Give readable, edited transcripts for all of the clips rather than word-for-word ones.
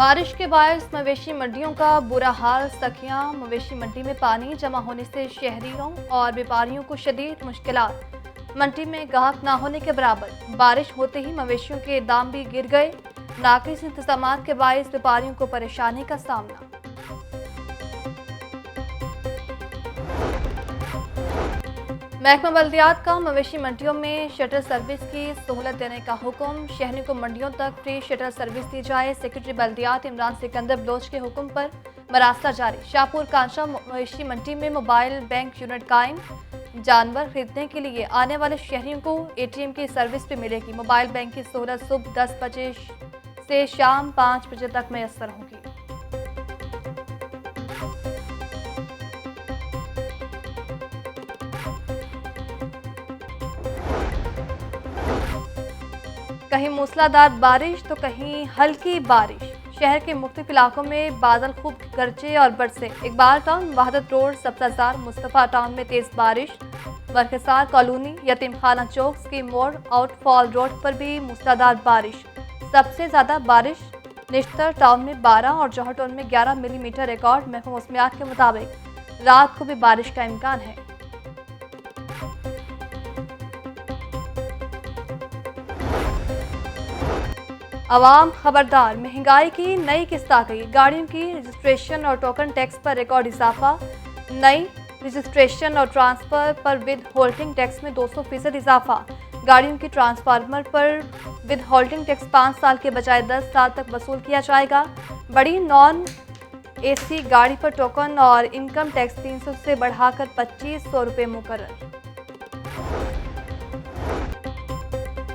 बारिश के बायस मवेशी मंडियों का बुरा हाल। सखियां मवेशी मंडी में पानी जमा होने से शहरियों और व्यापारियों को शदीद मुश्किलात। मंडी में गाहक ना होने के बराबर। बारिश होते ही मवेशियों के दाम भी गिर गए। नाकिस इंतजामात के बायस व्यापारियों को परेशानी का सामना। महकमा बल्दियात का मवेशी मंडियों में शटल सर्विस की सहूलत देने का हुक्म। शहरियों को मंडियों तक फ्री शटल सर्विस दी जाए। सेक्रेटरी बल्दियात इमरान सिकंदर बलोच के हुक्म पर मरासला जारी। शाहपुर कांशा मवेशी मंडी में मोबाइल बैंक यूनिट कायम। जानवर खरीदने के लिए आने वाले शहरियों को ATM की सर्विस भी मिलेगी। मोबाइल बैंक की सहूलत सुबह 10 बजे से शाम 5 बजे तक मैसर होगी। कहीं मूसलाधार बारिश तो कहीं हल्की बारिश। शहर के मुख्तलिफ इलाकों में बादल खूब गरजे और बरसे। Iqbal town, Wahadat road, Sabzazar, Mustafa town में तेज बारिश। बरखसार कॉलोनी, यतीम खाना चौक, स्कीम मोड़, आउटफॉल रोड पर भी मूसलाधार बारिश। सबसे ज्यादा बारिश निश्तर टाउन में 12 और जौहर टाउन में 11 मिलीमीटर रिकॉर्ड। महकमा मौसमियात के मुताबिक रात को भी बारिश का इम्कान है। अवाम खबरदार, महंगाई की नई किस्त आ गई। गाड़ियों की रजिस्ट्रेशन और टोकन टैक्स पर रिकॉर्ड इजाफा। नई रजिस्ट्रेशन और ट्रांसफर पर विद होल्डिंग टैक्स में 200% इजाफा। गाड़ियों की ट्रांसफार्मर पर विद होल्डिंग टैक्स 5 साल के बजाय 10 साल तक वसूल किया जाएगा। बड़ी नॉन AC गाड़ी पर टोकन और इनकम टैक्स 300 से बढ़ाकर 2500 रुपये मुकर्रर।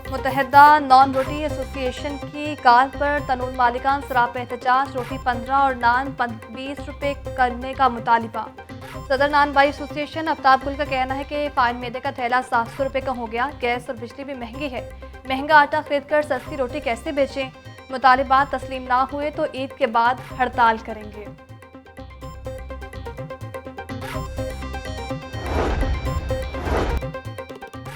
मुत्तहिदा नॉन रोटी एसोसिएशन की कार पर तनून मालिकान सराप एहतजाज। रोटी 15 और नान 20 रुपये करने का मुतालिबा। सदर नान बाई एसोसिएशन आफ्ताब गुल का कहना है कि फाइन मैदे का थैला 700 रुपये का हो गया। गैस और बिजली भी महंगी है। महंगा आटा खरीदकर सस्ती रोटी कैसे बेचें? मुतालिबात तस्लीम ना हुए तो ईद के बाद हड़ताल करेंगे।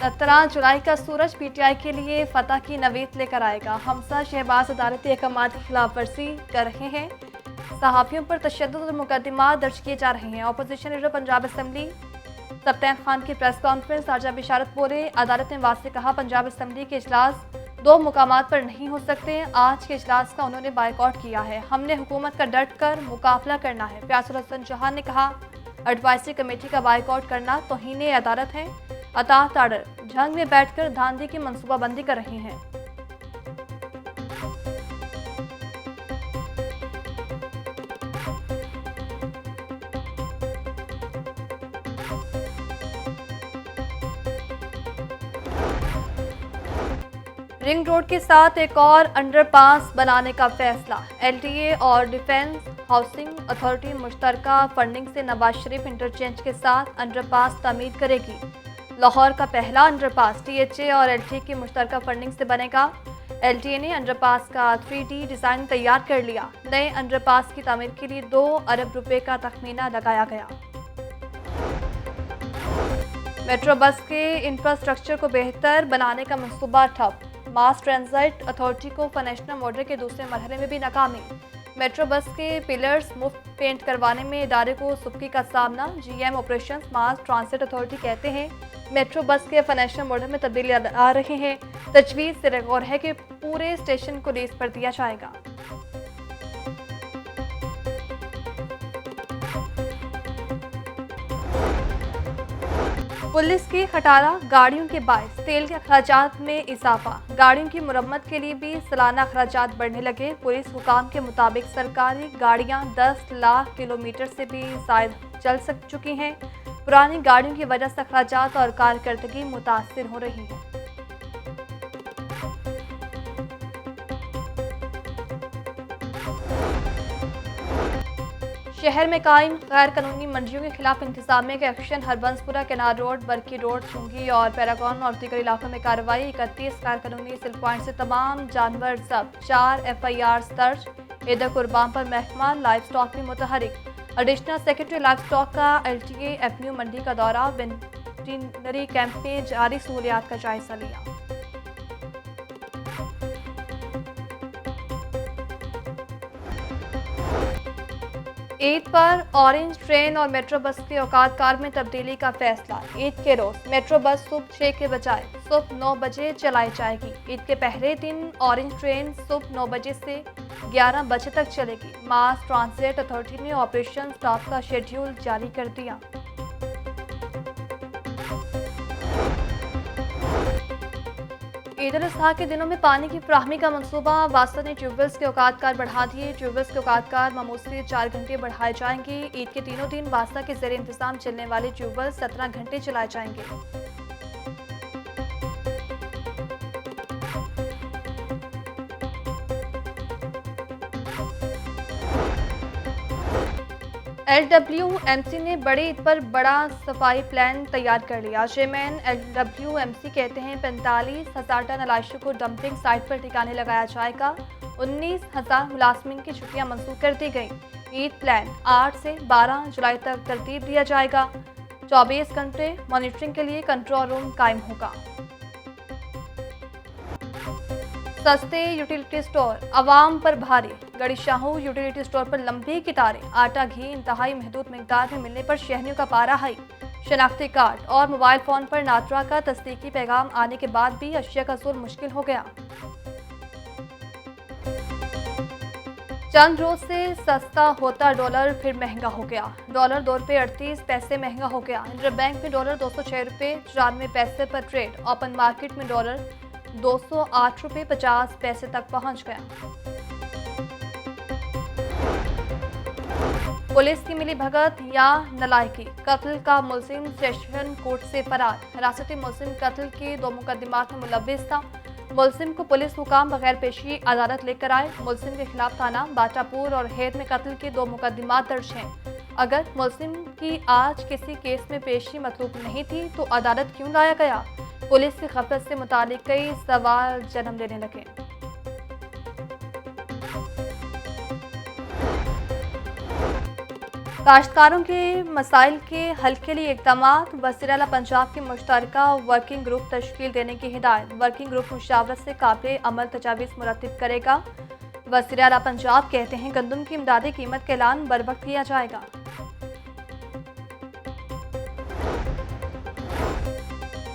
17 जुलाई का सूरज PTI के लिए फतह की नवीद लेकर आएगा। हमसा शहबाज अदालती अहकाम की खिलाफ वर्जी कर रहे हैं। सहाफ़ियों पर तशद्दुद और मुकदमा दर्ज किए जा रहे हैं। Opposition leader Punjab assembly Sibtain Khan की प्रेस कॉन्फ्रेंस। आजा बिशारत बोले, अदालत ने वाज़े कहा पंजाब असम्बली के इजलास 2 मुकामात पर नहीं हो सकते। आज के इजलास का उन्होंने बायकॉट किया है। हमने हुकूमत का डट कर मुकाबला करना है। फयाजुल हसन चौहान ने कहा, एडवाइजरी कमेटी का बायकॉट करना तौहीन अदालत है। अताहत आर्डर जंग में बैठकर धांधली की मंसूबाबंदी कर रहे हैं। रिंग रोड के साथ एक और अंडरपास बनाने का फैसला। LTA और डिफेंस हाउसिंग अथॉरिटी मुश्तरका फंडिंग से नवाज शरीफ इंटरचेंज के साथ अंडरपास तामीर करेगी। लाहौर का पहला अंडरपास THA और LTA की मुश्तरका फंडिंग से बनेगा। LTA ने अंडरपास का 3D डिज़ाइन तैयार कर लिया। नए अंडरपास की तामीर के लिए 2 अरब रुपए का तखमीना लगाया गया। मेट्रो बस के इंफ्रास्ट्रक्चर को बेहतर बनाने का मंसूबा ठप। मास ट्रांजिट अथॉरिटी को फाइनेंशियल मॉडल के दूसरे मरहले में भी नाकामी। मेट्रो बस के पिलर्स मुफ्त पेंट करवाने में इदारे को सुबकी का सामना। GM ऑपरेशंस मास ट्रांजिट अथॉरिटी कहते हैं मेट्रो बस के फाइनेंशियल मॉडल में तब्दीली आ रहे हैं। तजवीज़ से गौर है कि पूरे स्टेशन को लीज पर दिया जाएगा। पुलिस की खटारा गाड़ियों के बायस तेल के अखराजात में इजाफा। गाड़ियों की मुरम्मत के लिए भी सालाना अखराजात बढ़ने लगे। पुलिस हुकाम के मुताबिक सरकारी गाड़ियां 10 लाख किलोमीटर से भी शायद चल चुकी हैं। पुरानी गाड़ियों की वजह से अखराजात और कारकर्दगी मुतासिर हो रही है। शहर में कायम गैर कानूनी मंडियों के खिलाफ इंतजामिया का एक्शन। हरबंसपुरा, केनार रोड, बरकी रोड, चुंगी और पैरागॉन और दीगर इलाकों में कार्रवाई। 31 गैर कानूनी सिल पॉइंट से तमाम जानवर जब्त। 4 FIR दर्ज। ईद कुर्बान पर महकमा लाइव स्टॉक भी मुतहरिक। एडिशनल सेक्रेटरी लाइव स्टॉक का LTA एवेन्यू मंडी का दौरा। वेटरनरी कैंप में जारी सहूलियात का जायजा लिया। ईद पर ऑरेंज ट्रेन और मेट्रो बस के औकात कार में तब्दीली का फैसला। ईद के रोज मेट्रो बस सुबह 6 के बजाय सुबह 9 बजे चलाई जाएगी। ईद के पहले दिन ऑरेंज ट्रेन सुबह 9 बजे से 11 बजे तक चलेगी। मास ट्रांजिट अथॉरिटी ने ऑपरेशन स्टॉप का शेड्यूल जारी कर दिया। ईद उल अजहा के दिनों में पानी की फराहमी का मंसूबा। वासा ने ट्यूबवेल्स के औकात कार बढ़ा दिए। ट्यूबवेल्स के औकात कार मामूल से 4 घंटे बढ़ाए जाएंगे। ईद के तीनों दिन वासा के ज़रिए इंतजाम चलने वाले ट्यूबवेल्स 17 घंटे चलाए जाएंगे। LWMC ने बड़ी ईद पर बड़ा सफाई प्लान तैयार कर लिया। चेयरमैन LWMC कहते हैं 45,000 टन अलाइशों को डंपिंग साइट पर ठिकाने लगाया जाएगा। 19,000 मुलाजमीन की छुट्टियां मंसूख कर दी गई। ईद प्लान 8 से 12 जुलाई तक तरतीब दिया जाएगा। 24 घंटे मॉनिटरिंग के लिए कंट्रोल रूम कायम होगा। सस्ते यूटिलिटी स्टोर अवाम पर भारी। गढ़ीशाहू यूटिलिटी स्टोर पर लंबी कतारें। आटा घी इंतहाई महदूद मिकदार में मिलने पर शहरियों का पारा हाई। शनाख्ती कार्ड और मोबाइल फोन पर नात्रा का तस्दीकी पैगाम आने के बाद भी अशिया का हसूल मुश्किल हो गया। चंद रोज से सस्ता होता डॉलर फिर महंगा हो गया। डॉलर 2 रुपये 38 पैसे महंगा हो गया। इंटरबैंक में डॉलर 206 रुपये 94 पैसे पर ट्रेड। ओपन मार्केट में डॉलर 208 रुपये 50 पैसे तक पहुंच गया। पुलिस की मिली भगत या नलायकी। कत्ल का मुलजिम सेशन कोर्ट से फरार। हिरासती मुलजिम कत्ल के 2 मुकदमात में मुलव्विस था। मुलजिम को पुलिस हुकाम बगैर पेशी अदालत लेकर आए। मुलजिम के खिलाफ थाना बाटापुर और हेद में कत्ल के 2 मुकदमात दर्ज हैं। अगर मुलजिम की आज किसी केस में पेशी मतलूब नहीं थी तो अदालत क्यों लाया गया? पुलिस की खफलत से मुतालिक कई सवाल जन्म लेने लगे। काश्तकारों के मसाइल के हल के लिए इक़दामात। वज़ीर-ए-आला पंजाब की मुश्तरका वर्किंग ग्रुप तश्कील देने की हिदायत। वर्किंग ग्रुप मुशावरत से काबिल अमल तजावीज़ मुरतब करेगा। वज़ीर-ए-आला पंजाब कहते हैं गंदम की इमदादी कीमत का ऐलान बर वक्त किया जाएगा।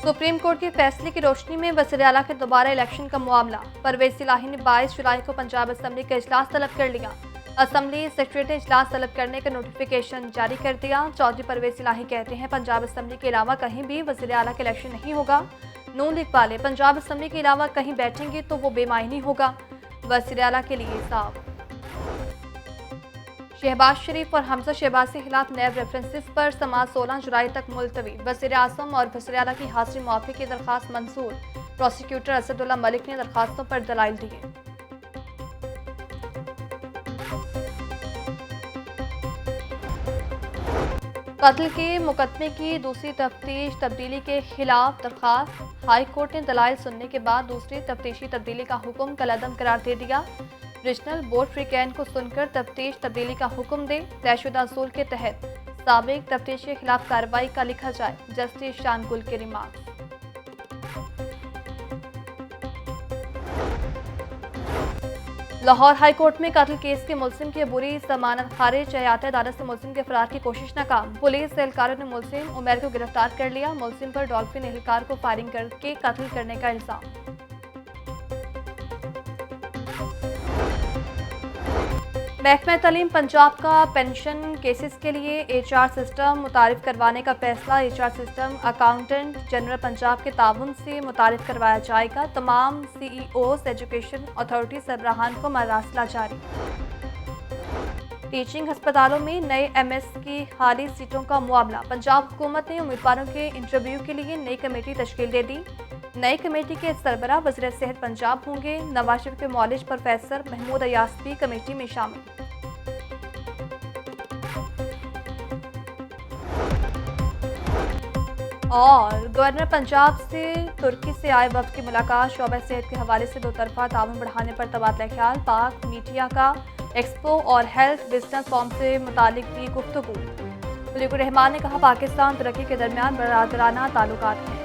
सुप्रीम कोर्ट के फैसले की रोशनी में वज़ीर-ए-आला के दोबारा इलेक्शन का मामला। परवेज़ इलाही ने 22 जुलाई को पंजाब असम्बली का इजलास तलब कर लिया। असम्बली सेक्रेटरी ने इजलास तलब करने का नोटिफिकेशन जारी कर दिया। चौधरी परवेज़ इलाही कहते हैं पंजाब असम्बली के अलावा कहीं भी वज़ीर-ए-आला का इलेक्शन नहीं होगा। नून लीग वाले पंजाब असम्बली के अलावा कहीं बैठेंगे तो वो बेमायनी होगा। वज़ीर-ए-आला के लिए साफ। शहबाज शरीफ और हमजा शहबाज के खिलाफ नैब रेफरेंसेस पर समाअत 16 जुलाई तक मुलतवी। वज़ीर आज़म और वज़ीर-ए-आला की हाजिरी मुआफ़ी की दरख्वास्त मंजूर। प्रोसिक्यूटर असदुल्ला मलिक ने दरख्वास्तों पर दलाइल दिए। कत्ल के मुकदमे की दूसरी तफ्तीश तब्दीली के खिलाफ दरख्वास्त। हाई कोर्ट ने दलाइल सुनने के बाद दूसरी तफ्तीशी तब्दीली का हुक्म कलअदम करार दे दिया। रीजनल बोर्ड फ्रीकैन को सुनकर तफ्तीश तब्दीली का हुक्म दे। तयशुदा असूल के तहत साबिक तफ्तीश के खिलाफ कार्रवाई का लिखा जाए। जस्टिस शानगुल के रिमार्क। लाहौर हाई कोर्ट में कत्ल केस के मुलजिम की अबूरी जमानत खारिज। एहतियाती अदालत से मुलजिम के फरार की कोशिश नाकाम। पुलिस एहलकारों ने मुलजिम उमर को गिरफ्तार कर लिया। मुलजिम पर डॉल्फिन एहलकार को फायरिंग करके कत्ल करने का इल्जाम। महकमा तालीम पंजाब का पेंशन केसेस के लिए HR सिस्टम मुतारिफ करवाने का फैसला। HR system accountant general Punjab के ताउन से मुतारिफ करवाया जाएगा। तमाम CEOs एजुकेशन अथॉरिटी सरबराहान को मरासला जारी। टीचिंग अस्पतालों में नए MS की खाली सीटों का मामला। पंजाब हुकूमत ने उम्मीदवारों के इंटरव्यू के लिए नई कमेटी तश्कील दे दी। नई कमेटी के सरबराह वज़ीर सेहत पंजाब होंगे। नवाज शरीफ के मौलिज प्रोफेसर महमूद अयास भी कमेटी में शामिल। और गवर्नर पंजाब से तुर्की से आए वफ्द की मुलाकात। शोबा सेहत के हवाले से 2 तरफा ताउन बढ़ाने पर तबादला ख्याल। पाक मीडिया का एक्सपो और हेल्थ बिजनेस फॉर्म से मुतालिक भी गुफ्तगू। मुजीबुर रहमान ने कहा पाकिस्तान तुर्की के दरमियान बरादराना ताल्लुकात हैं।